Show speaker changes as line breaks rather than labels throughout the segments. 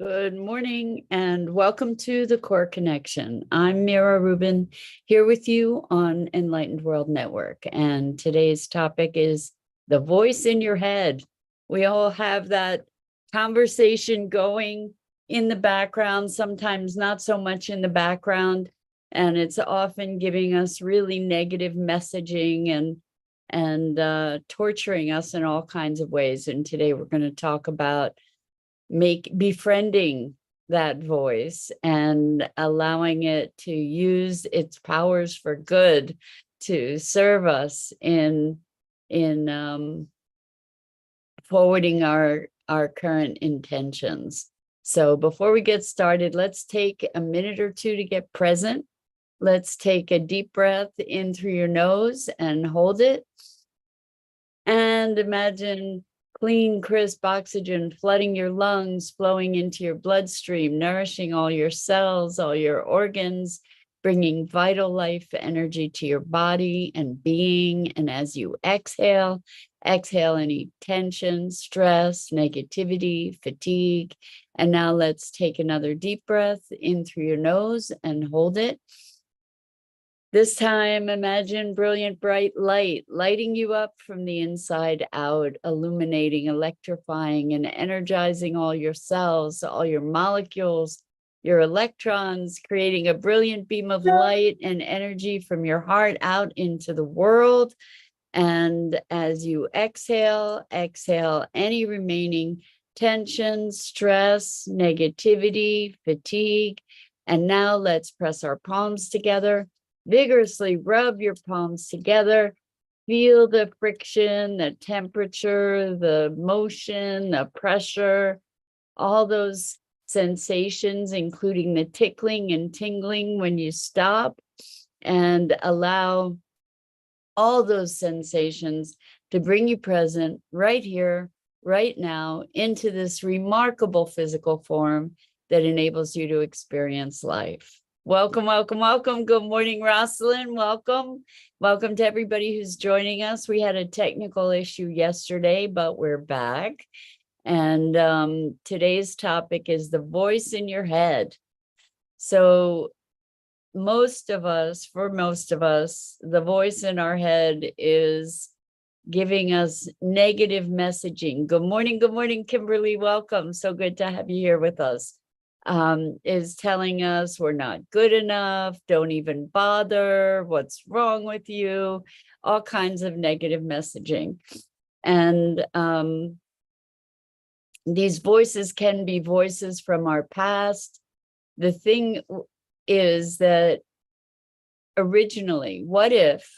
Good morning and welcome to the Core Connection. I'm Mira Rubin here with you on Enlightened World Network. And today's topic is the voice in your head. We all have that conversation going in the background, sometimes not so much in the background. And it's often giving us really negative messaging and torturing us in all kinds of ways. And today we're going to talk about befriending that voice and allowing it to use its powers for good to serve us in forwarding our current intentions. So before we get started, let's take a minute or two to get present. Let's take a deep breath in through your nose and hold it. And imagine clean, crisp oxygen flooding your lungs, flowing into your bloodstream, nourishing all your cells, all your organs, bringing vital life energy to your body and being. And as you exhale, exhale any tension, stress, negativity, fatigue. And now let's take another deep breath in through your nose and hold it. This time, imagine brilliant, bright light lighting you up from the inside out, illuminating, electrifying, and energizing all your cells, all your molecules, your electrons, creating a brilliant beam of light and energy from your heart out into the world. And as you exhale, exhale any remaining tension, stress, negativity, fatigue. And now let's press our palms together. Vigorously rub your palms together. Feel the friction, the temperature, the motion, the pressure, all those sensations, including the tickling and tingling when you stop, and allow all those sensations to bring you present right here, right now, into this remarkable physical form that enables you to experience life. Welcome, welcome, welcome. Good morning, Rosalind. Welcome. Welcome to everybody who's joining us. We had a technical issue yesterday, but we're back. And today's topic is the voice in your head. So for most of us, the voice in our head is giving us negative messaging. Good morning, Kimberly. Welcome. So good to have you here with us. Is telling us we're not good enough, don't even bother, what's wrong with you, all kinds of negative messaging. And these voices can be voices from our past. The thing is that originally, what if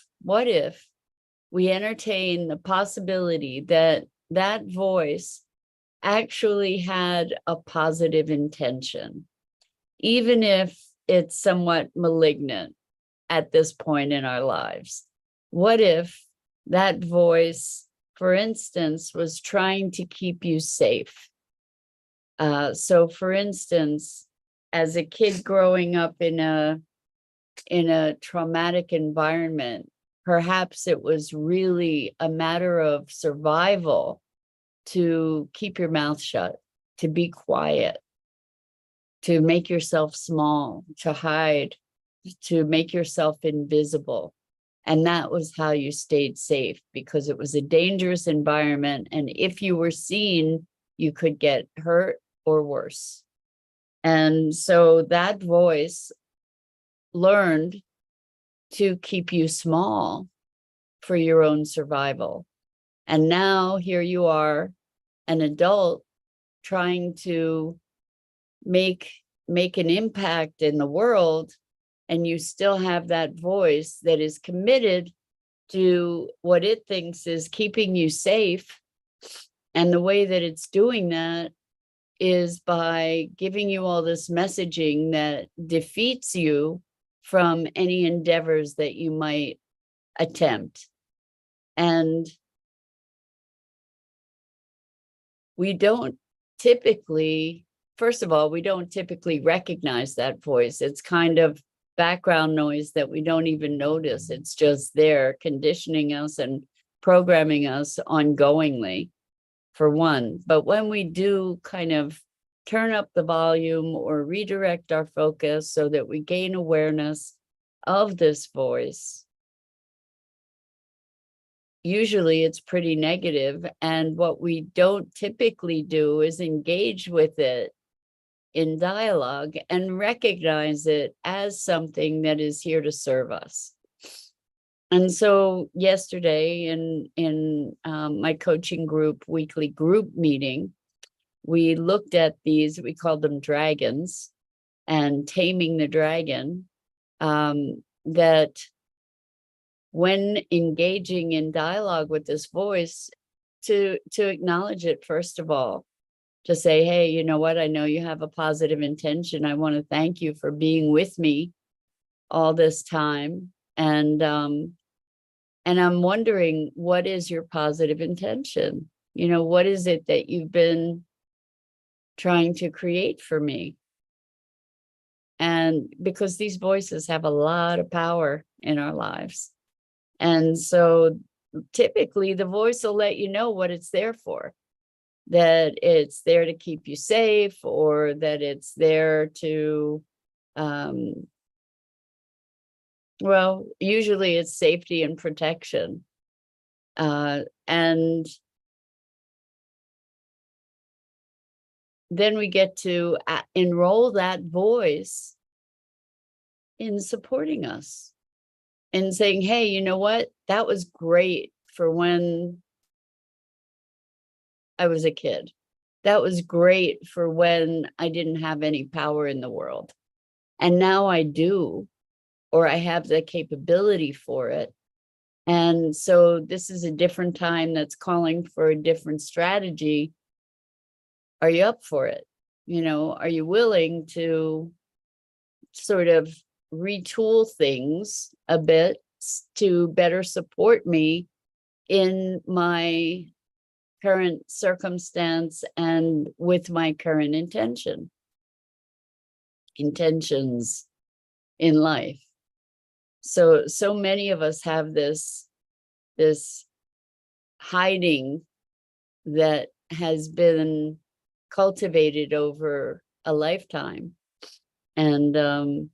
we entertain the possibility that that voice actually had a positive intention, even if it's somewhat malignant at this point in our lives? What if that voice, for instance, was trying to keep you safe? So for instance, as a kid growing up in a traumatic environment, perhaps it was really a matter of survival to keep your mouth shut, to be quiet, to make yourself small, to hide, to make yourself invisible. And that was how you stayed safe, because it was a dangerous environment. And if you were seen, you could get hurt or worse. And so that voice learned to keep you small for your own survival. And now here you are, an adult, trying to make an impact in the world, and you still have that voice that is committed to what it thinks is keeping you safe. And the way that it's doing that is by giving you all this messaging that defeats you from any endeavors that you might attempt. And we don't typically, first of all, we don't typically recognize that voice. It's kind of background noise that we don't even notice. It's just there conditioning us and programming us ongoingly, for one. But when we do kind of turn up the volume or redirect our focus so that we gain awareness of this voice, usually it's pretty negative, and what we don't typically do is engage with it in dialogue and recognize it as something that is here to serve us. And so yesterday in my coaching group, weekly group meeting, we looked at these, we called them dragons, and taming the dragon, that when engaging in dialogue with this voice, to acknowledge it, first of all, to say, hey, you know what, I know you have a positive intention. I want to thank you for being with me all this time. And I'm wondering, what is your positive intention? You know, what is it that you've been trying to create for me? And because these voices have a lot of power in our lives. And so typically the voice will let you know what it's there for, that it's there to keep you safe, or that it's there to, well, usually it's safety and protection. And then we get to enroll that voice in supporting us and saying, hey, you know what? That was great for when I was a kid. That was great for when I didn't have any power in the world. And now I do, or I have the capability for it. And so this is a different time that's calling for a different strategy. Are you up for it? You know, are you willing to sort of retool things a bit to better support me in my current circumstance and with my current intentions in life? So many of us have this hiding that has been cultivated over a lifetime. And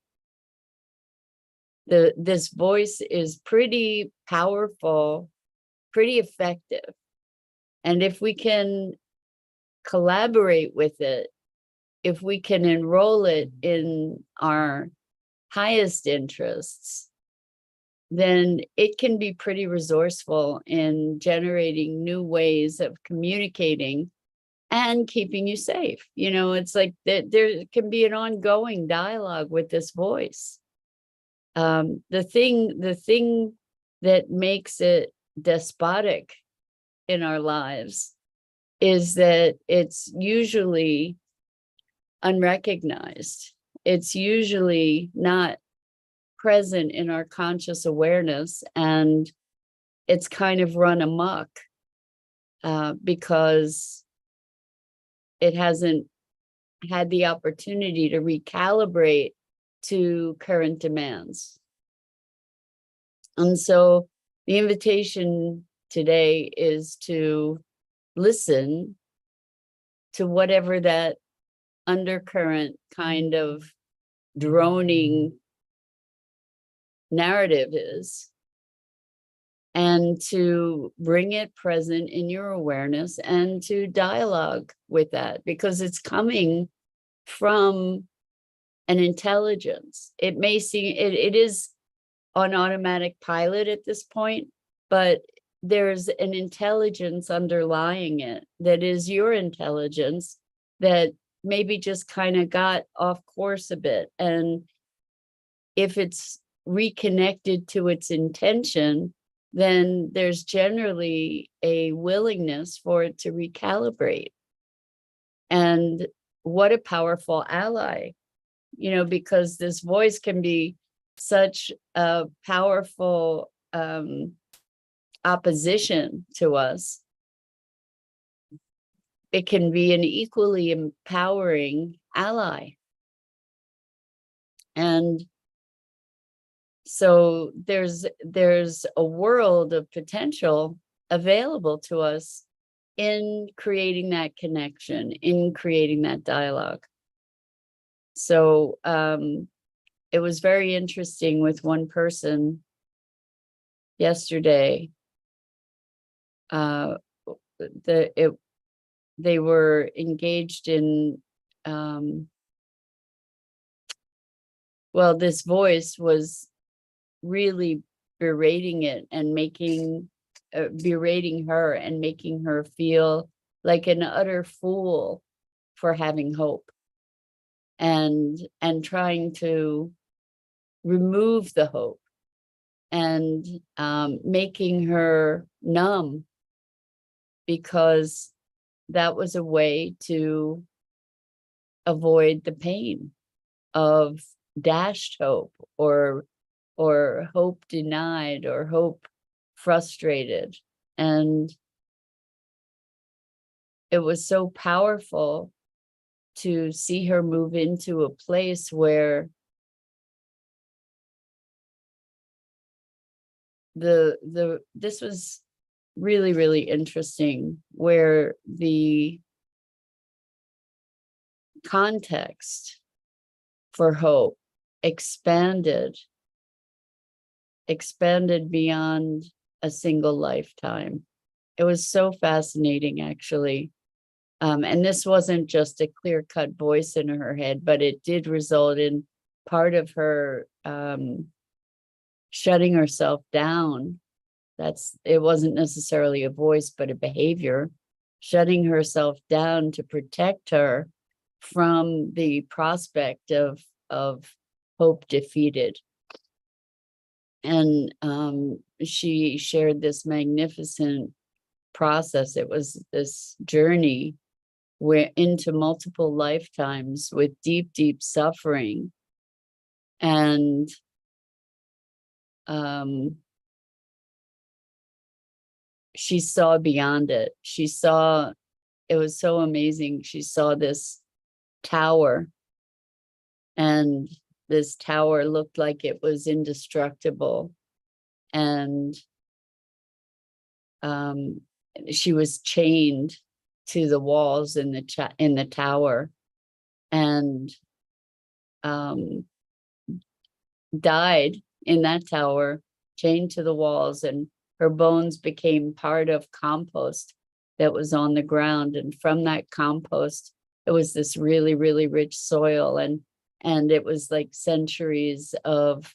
this voice is pretty powerful, pretty effective. And if we can collaborate with it, if we can enroll it in our highest interests, then it can be pretty resourceful in generating new ways of communicating and keeping you safe. You know, it's like that there can be an ongoing dialogue with this voice. The thing that makes it despotic in our lives is that it's usually unrecognized. It's usually not present in our conscious awareness, and it's kind of run amok because it hasn't had the opportunity to recalibrate to current demands. And so the invitation today is to listen to whatever that undercurrent kind of droning narrative is, and to bring it present in your awareness and to dialogue with that, because it's coming from an intelligence. It may seem it is on automatic pilot at this point, but there's an intelligence underlying it that is your intelligence that maybe just kind of got off course a bit. And if it's reconnected to its intention, then there's generally a willingness for it to recalibrate. And what a powerful ally, you know, because this voice can be such a powerful opposition to us. It can be an equally empowering ally. And so there's a world of potential available to us in creating that connection, in creating that dialogue. So it was very interesting with one person yesterday. They were engaged in well, this voice was really berating it and berating her and making her feel like an utter fool for having hope, and trying to remove the hope, and making her numb, because that was a way to avoid the pain of dashed hope, or hope denied, or hope frustrated. And it was so powerful to see her move into a place where this was really, really interesting, where the context for hope expanded beyond a single lifetime. It was so fascinating, actually. And this wasn't just a clear-cut voice in her head, but it did result in part of her shutting herself down. It wasn't necessarily a voice, but a behavior, shutting herself down to protect her from the prospect of hope defeated. And she shared this magnificent process. It was this journey where into multiple lifetimes with deep, deep suffering. And she saw beyond it. It was so amazing. She saw this tower, and this tower looked like it was indestructible. And she was chained to the walls in the tower, and died in that tower, chained to the walls, and her bones became part of compost that was on the ground. And from that compost, it was this really, really rich soil, and it was like centuries of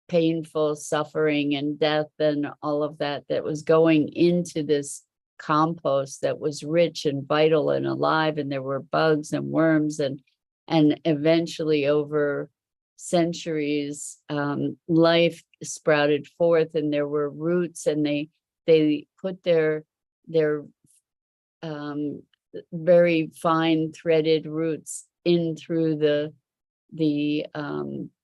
painful suffering and death and all of that was going into this compost that was rich and vital and alive. And there were bugs and worms, and eventually, over centuries, life sprouted forth, and there were roots, and they put their very fine threaded roots in through the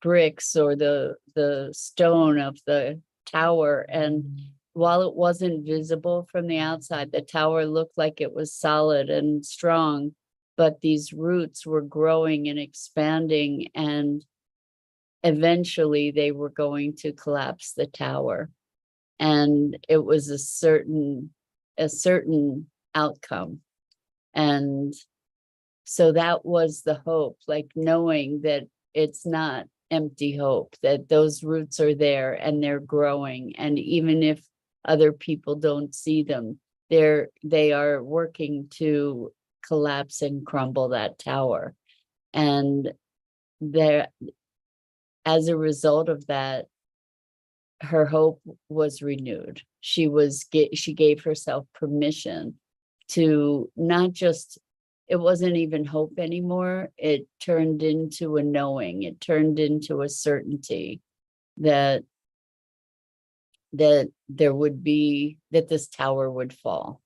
bricks or the stone of the tower. And while it wasn't visible from the outside, the tower looked like it was solid and strong, but these roots were growing and expanding, and eventually they were going to collapse the tower. And it was a certain outcome. And so that was the hope, like knowing that it's not empty hope, that those roots are there and they're growing. And even if other people don't see them, they are working to collapse and crumble that tower. And there, as a result of that, her hope was renewed. She gave herself permission to not just, it wasn't even hope anymore. It turned into a knowing. It turned into a certainty that there would be, that this tower would fall.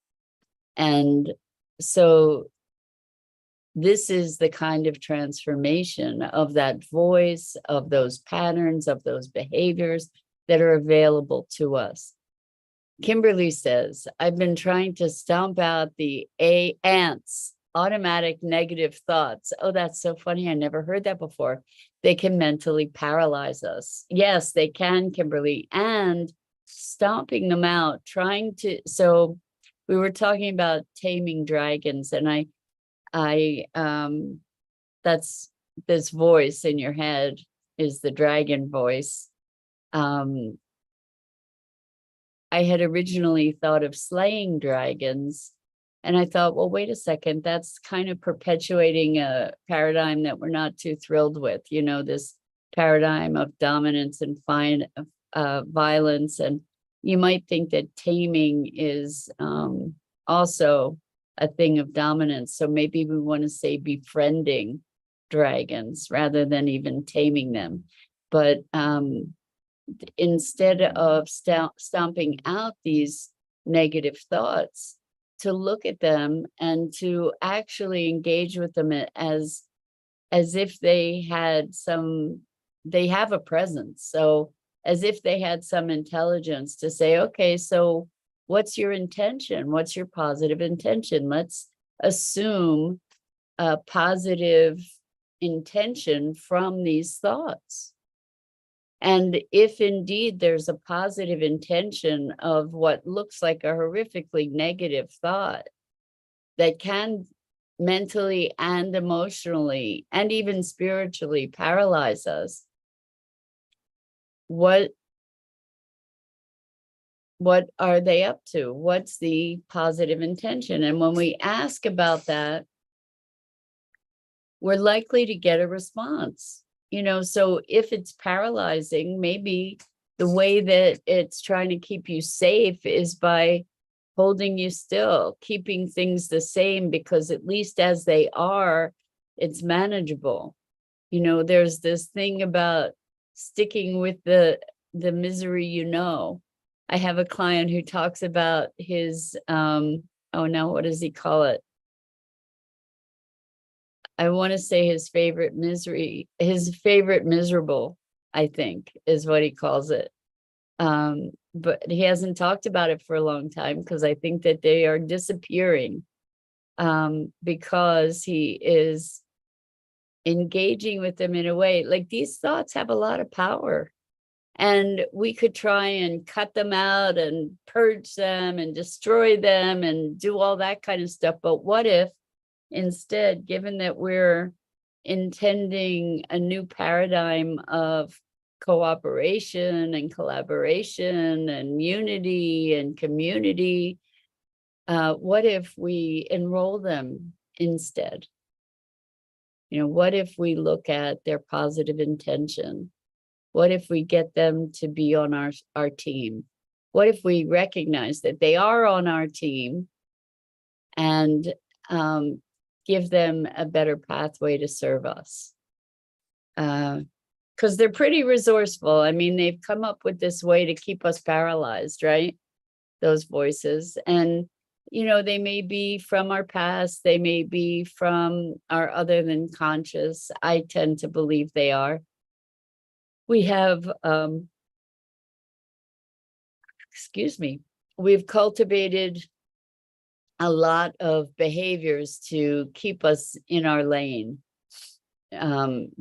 And so this is the kind of transformation of that voice, of those patterns, of those behaviors that are available to us. Kimberly says, I've been trying to stomp out the ants, automatic negative thoughts. Oh, that's so funny. I never heard that before. They can mentally paralyze us. Yes, they can, Kimberly. And stomping them out, so we were talking about taming dragons, and I that's this voice in your head is the dragon voice. I had originally thought of slaying dragons, and I thought, well, wait a second, that's kind of perpetuating a paradigm that we're not too thrilled with, you know, this paradigm of dominance and violence. And you might think that taming is also a thing of dominance. So maybe we want to say befriending dragons rather than even taming them. But instead of stomping out these negative thoughts, to look at them and to actually engage with them as if they had they have a presence. So as if they had some intelligence to say, okay, so what's your intention? What's your positive intention? Let's assume a positive intention from these thoughts. And if indeed there's a positive intention of what looks like a horrifically negative thought that can mentally and emotionally and even spiritually paralyze us, what are they up to? What's the positive intention? And when we ask about that, we're likely to get a response. You know, so if it's paralyzing, maybe the way that it's trying to keep you safe is by holding you still, keeping things the same, because at least as they are, it's manageable. You know, there's this thing about sticking with the misery, you know. I have a client who talks about his, oh no, what does he call it? I want to say his favorite miserable, I think is what he calls it. But he hasn't talked about it for a long time because I think that they are disappearing because he is engaging with them in a way like these thoughts have a lot of power. And we could try and cut them out and purge them and destroy them and do all that kind of stuff. But what if instead, given that we're intending a new paradigm of cooperation and collaboration and unity and community, what if we enroll them instead? You know, what if we look at their positive intention? What if we get them to be on our team? What if we recognize that they are on our team and give them a better pathway to serve us? Because they're pretty resourceful. I mean, they've come up with this way to keep us paralyzed, right? Those voices. And, you know, they may be from our past. They may be from our other than conscious. I tend to believe they are. We have, we've cultivated a lot of behaviors to keep us in our lane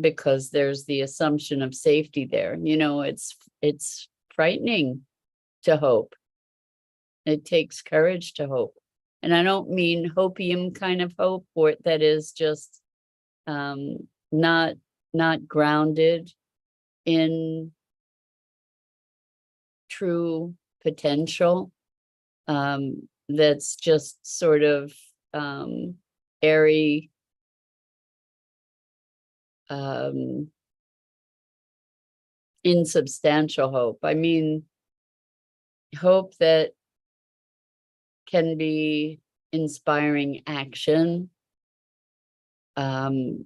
because there's the assumption of safety there. You know, it's frightening to hope. It takes courage to hope. And I don't mean hopium kind of hope, or that is just not grounded in true potential. That's just sort of airy, insubstantial hope. I mean, hope that can be inspiring action. I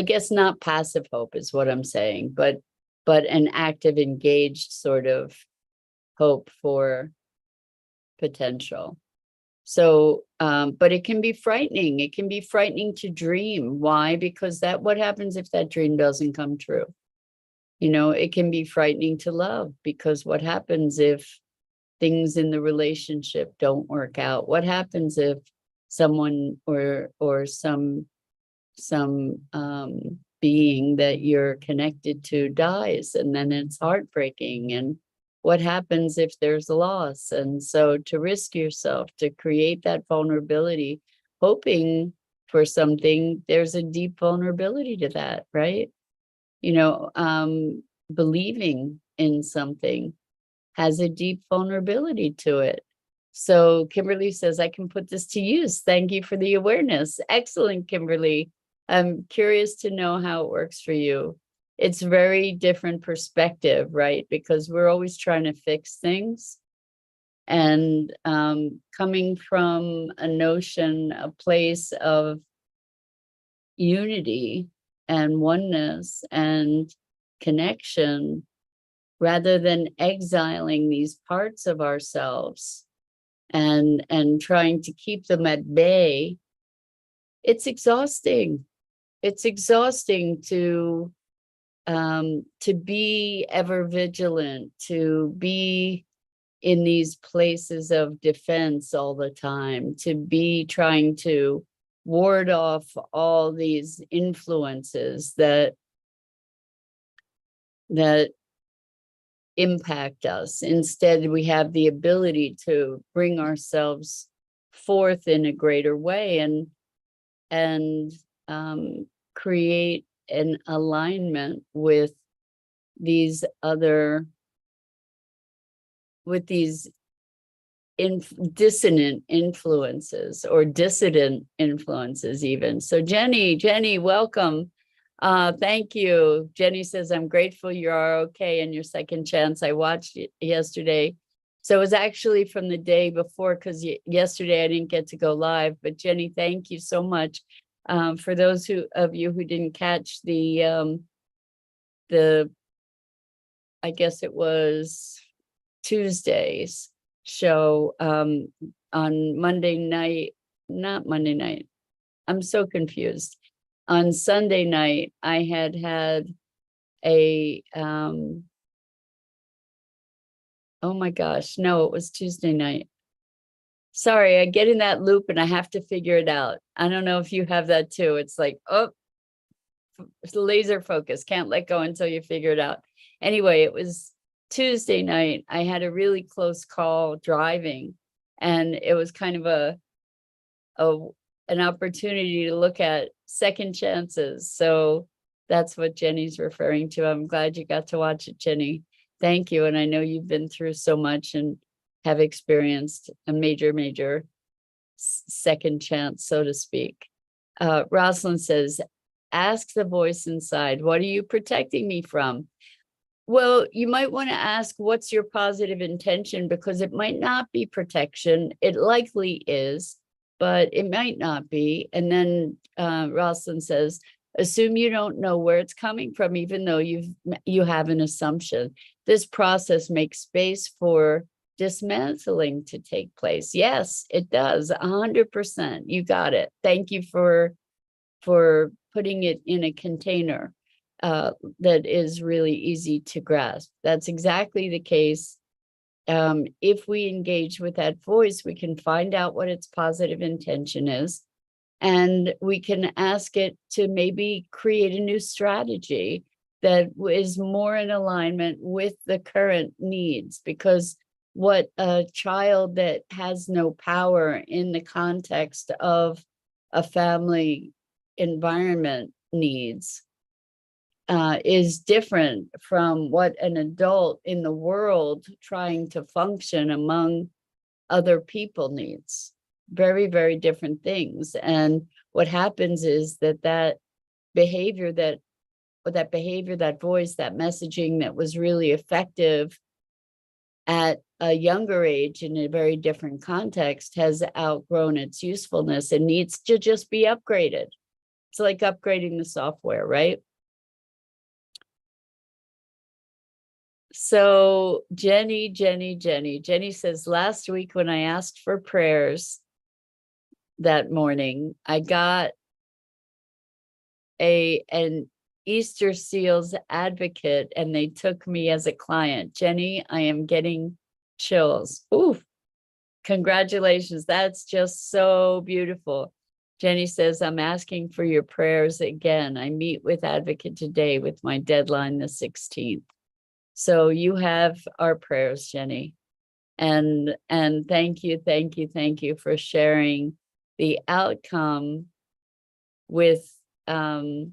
guess not passive hope is what I'm saying, but an active, engaged sort of hope for potential. So, but it can be frightening. It can be frightening to dream. Why? Because what happens if that dream doesn't come true? You know, it can be frightening to love, because what happens if things in the relationship don't work out? What happens if someone or some being that you're connected to dies, and then it's heartbreaking? And what happens if there's a loss? And so to risk yourself, to create that vulnerability, hoping for something, there's a deep vulnerability to that, right? Believing in something has a deep vulnerability to it. So Kimberly says, I can put this to use. Thank you for the awareness. Excellent, Kimberly. I'm curious to know how it works for you. It's very different perspective, right? Because we're always trying to fix things. And coming from a notion, a place of unity and oneness and connection, rather than exiling these parts of ourselves and trying to keep them at bay, it's exhausting. It's exhausting to be ever vigilant, to be in these places of defense all the time, to be trying to ward off all these influences that impact us. Instead, we have the ability to bring ourselves forth in a greater way and create an alignment with these dissonant influences or dissident influences even. So Jenny, welcome. Thank you. Jenny says, I'm grateful you are okay in your second chance. I watched it yesterday. So it was actually from the day before, because yesterday I didn't get to go live. But Jenny, thank you so much. For those of you who didn't catch the I guess it was Tuesday's show on Monday night, not Monday night. I'm so confused. On Sunday night, I had a, oh my gosh, no, it was Tuesday night. Sorry, I get in that loop and I have to figure it out. I don't know if you have that too. It's like, oh, it's laser focus, can't let go until you figure it out. Anyway, it was Tuesday night. I had a really close call driving, and it was kind of an opportunity to look at second chances. So that's what Jenny's referring to. I'm glad you got to watch it, Jenny. Thank you. And I know you've been through so much and have experienced a major second chance, so to speak. Rosalind says, ask the voice inside, what are you protecting me from? Well, you might want to ask, what's your positive intention? Because it might not be protection. It likely is, but it might not be. And then Rosalind says, assume you don't know where it's coming from, even though you have an assumption. This process makes space for dismantling to take place. Yes, it does. 100%. You got it. Thank you for putting it in a container that is really easy to grasp. That's exactly the case. If we engage with that voice, we can find out what its positive intention is, and we can ask it to maybe create a new strategy that is more in alignment with the current needs. Because what a child that has no power in the context of a family environment needs is different from what an adult in the world trying to function among other people needs. Very, very different things. And what happens is that behavior, that voice, that messaging that was really effective at a younger age in a very different context has outgrown its usefulness and needs to just be upgraded. It's like upgrading the software, right? So Jenny says, last week when I asked for prayers that morning, I got an Easter Seals advocate and they took me as a client. Jenny, I am getting chills. Ooh, congratulations. That's just so beautiful. Jenny says, I'm asking for your prayers again. I meet with advocate today with my deadline the 16th. So you have our prayers, Jenny. And thank you for sharing the outcome with the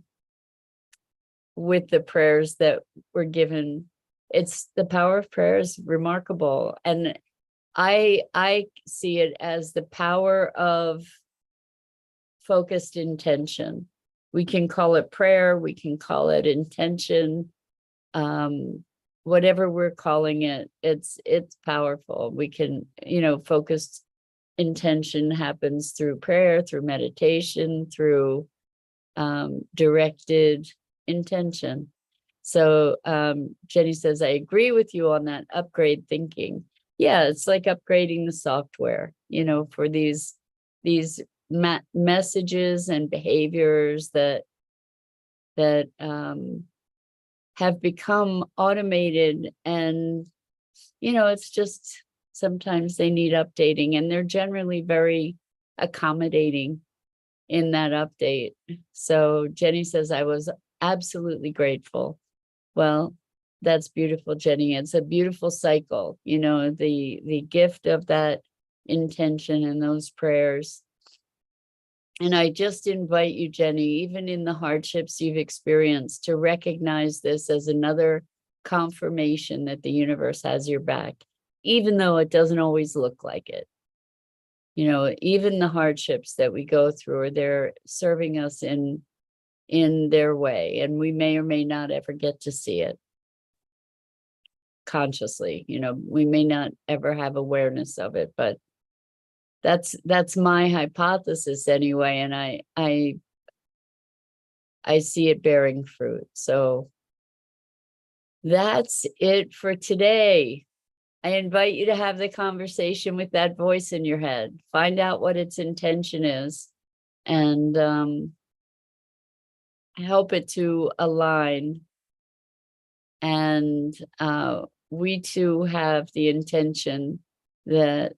prayers that were given. It's the power of prayer is remarkable. And I see it as the power of focused intention. We can call it prayer, we can call it intention, whatever we're calling it, it's powerful. We can, focused intention happens through prayer, through meditation, through directed intention. So Jenny says, I agree with you on that upgrade thinking. Yeah, it's like upgrading the software, for these messages and behaviors that have become automated, and it's just sometimes they need updating, and they're generally very accommodating in that update. So Jenny says, I was absolutely grateful. Well, that's beautiful, Jenny. It's a beautiful cycle, the gift of that intention and those prayers. And I just invite you, Jenny, even in the hardships you've experienced, to recognize this as another confirmation that the universe has your back, even though it doesn't always look like it. Even the hardships that we go through, they're serving us in their way, and we may or may not ever get to see it consciously. We may not ever have awareness of it, but that's my hypothesis anyway, and I see it bearing fruit. So that's it for today. I invite you to have the conversation with that voice in your head. Find out what its intention is, and help it to align. And we too have the intention that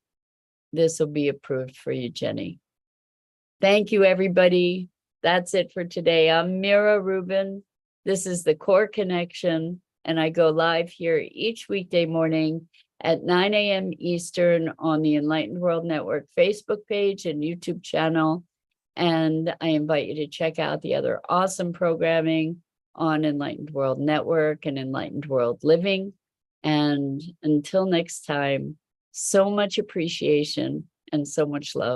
this will be approved for you, Jenny. Thank you, everybody. That's it for today. I'm Mira Rubin. This is the Core Connection, and I go live here each weekday morning at 9 a.m. Eastern on the Enlightened World Network Facebook page and YouTube channel. And I invite you to check out the other awesome programming on Enlightened World Network and Enlightened World Living. And until next time, so much appreciation and so much love.